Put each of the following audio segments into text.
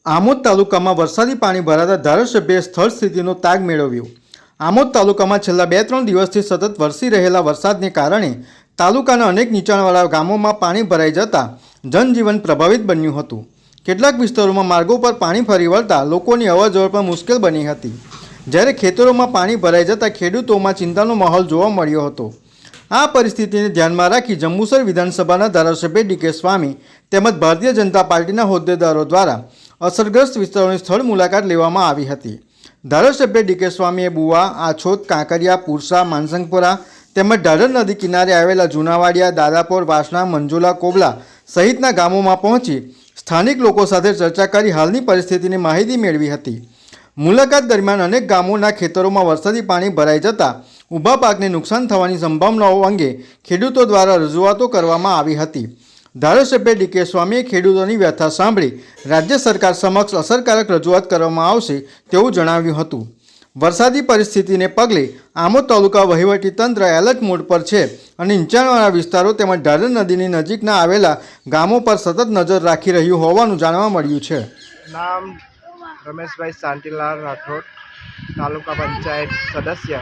આમોદ તાલુકામાં વરસાદી પાણી ભરાતા ધારાસભ્યએ સ્થળ સ્થિતિનો તાગ મેળવ્યો। આમોદ તાલુકામાં છેલ્લા 2-3 દિવસથી સતત વરસી રહેલા વરસાદને કારણે તાલુકાના અનેક નીચાણવાળા ગામોમાં પાણી ભરાઈ જતા જનજીવન પ્રભાવિત બન્યું હતું। કેટલાક વિસ્તારોમાં માર્ગો પર પાણી ફરી વળતા લોકોની અવરજવર પણ મુશ્કેલ બની હતી, જ્યારે ખેતરોમાં પાણી ભરાઈ જતા ખેડૂતોમાં ચિંતાનો માહોલ જોવા મળ્યો હતો। આ પરિસ્થિતિને ધ્યાનમાં રાખી જંબુસર વિધાનસભાના ધારાસભ્ય ડી.કે. સ્વામી તેમજ ભારતીય જનતા પાર્ટીના હોદ્દેદારો દ્વારા અસરગ્રસ્ત વિસ્તારોની સ્થળ મુલાકાત લેવામાં આવી હતી। ધારાસભ્ય ડી.કે. સ્વામીએ બુવા, આછોદ, કાંકરિયા, પુરસા, માનસંગપુરા તેમજ ઢાઢર નદી કિનારે આવેલા જૂનાવાડિયા, દાદાપોર, વાસણા, મંજુલા, કોબલા સહિતના ગામોમાં પહોંચી સ્થાનિક લોકો સાથે ચર્ચા કરી હાલની પરિસ્થિતિની માહિતી મેળવી હતી। મુલાકાત દરમિયાન અનેક ગામોના ખેતરોમાં વરસાદી પાણી ભરાઈ જતા ઊભા પાકને નુકસાન થવાની સંભાવનાઓ અંગે ખેડૂતો દ્વારા રજૂઆતો કરવામાં આવી હતી। ધારાસભ્ય ડી.કે. સ્વામીએ ખેડૂતોની વ્યથા સાંભળી રાજ્ય સરકાર સમક્ષ અસરકારક રજૂઆત કરવામાં આવશે તેવું જણાવ્યું હતું। વરસાદી પરિસ્થિતિને પગલે આમોદ તાલુકા વહીવટીતંત્ર એલર્ટ મોડ પર છે અને નીચાણવાળા વિસ્તારો તેમજ ઢાઢર નદીની નજીકના આવેલા ગામો પર સતત નજર રાખી રહ્યું હોવાનું જાણવા મળ્યું છે। નામ રમેશભાઈ શાંતિલાલ રાઠોડ, તાલુકા પંચાયત સદસ્ય।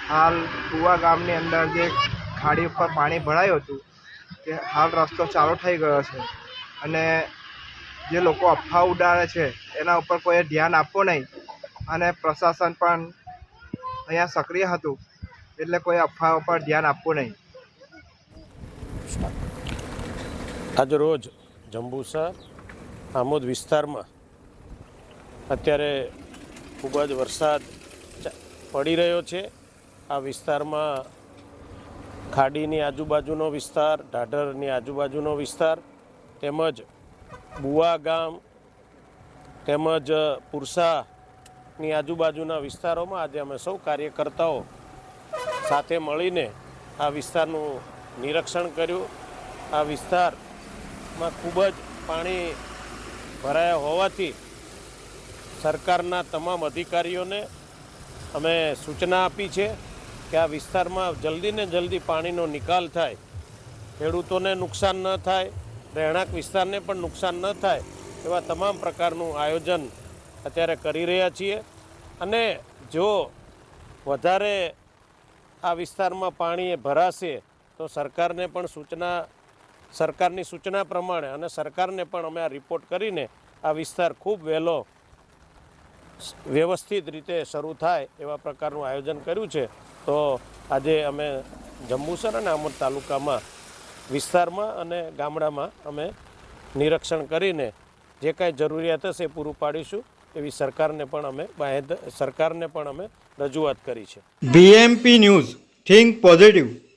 હાલ કુવા ગામની અંદર જે ખાડી ઉપર પાણી ભરાયું હતું તે હાલ રસ્તો ચાલુ થઈ ગયો છે અને જે લોકો અફવા ઉડાડે છે એના ઉપર કોઈએ ધ્યાન આપવું નહીં અને પ્રશાસન પણ અહીંયા સક્રિય હતું એટલે કોઈ અફવા ઉપર ધ્યાન આપવું નહીં। આજ રોજ જંબુસર આમોદ વિસ્તારમાં અત્યારે ખૂબ જ વરસાદ પડી રહ્યો છે। આ વિસ્તારમાં ખાડીની આજુબાજુનો વિસ્તાર, ઢાઢરની આજુબાજુનો વિસ્તાર તેમજ બુવા ગામ તેમજ પુરસાની આજુબાજુના વિસ્તારોમાં આજે અમે સૌ કાર્યકર્તાઓ સાથે મળીને આ વિસ્તારનું નિરીક્ષણ કર્યું। આ વિસ્તારમાં ખૂબ જ પાણી ભરાયા હોવાથી સરકારના તમામ અધિકારીઓને અમે સૂચના આપી છે કે આ વિસ્તારમાં જલ્દી ને જલ્દી પાણીનો નિકાલ થાય, ખેડૂતોને નુકસાન ન થાય, રહેણાંક વિસ્તારને પણ નુકસાન ન થાય એવા તમામ પ્રકારનું આયોજન અત્યારે કરી રહ્યા છીએ। અને જો વધારે આ વિસ્તારમાં પાણી ભરાશે તો સરકારને પણ સરકારની સૂચના પ્રમાણે અને સરકારને પણ અમે આ રિપોર્ટ કરીને આ વિસ્તાર ખૂબ વહેલો વ્યવસ્થિત રીતે શરૂ થાય એવા પ્રકારનું આયોજન કર્યું છે। તો આજે અમે જંબુસર અને આમોદ તાલુકામાં વિસ્તારમાં અને ગામડામાં અમે નિરીક્ષણ કરીને જે કાંઈ જરૂરિયાત હશે પૂરું પાડીશું એવી સરકારને પણ અમે રજૂઆત કરી છે। BMP news, think positive.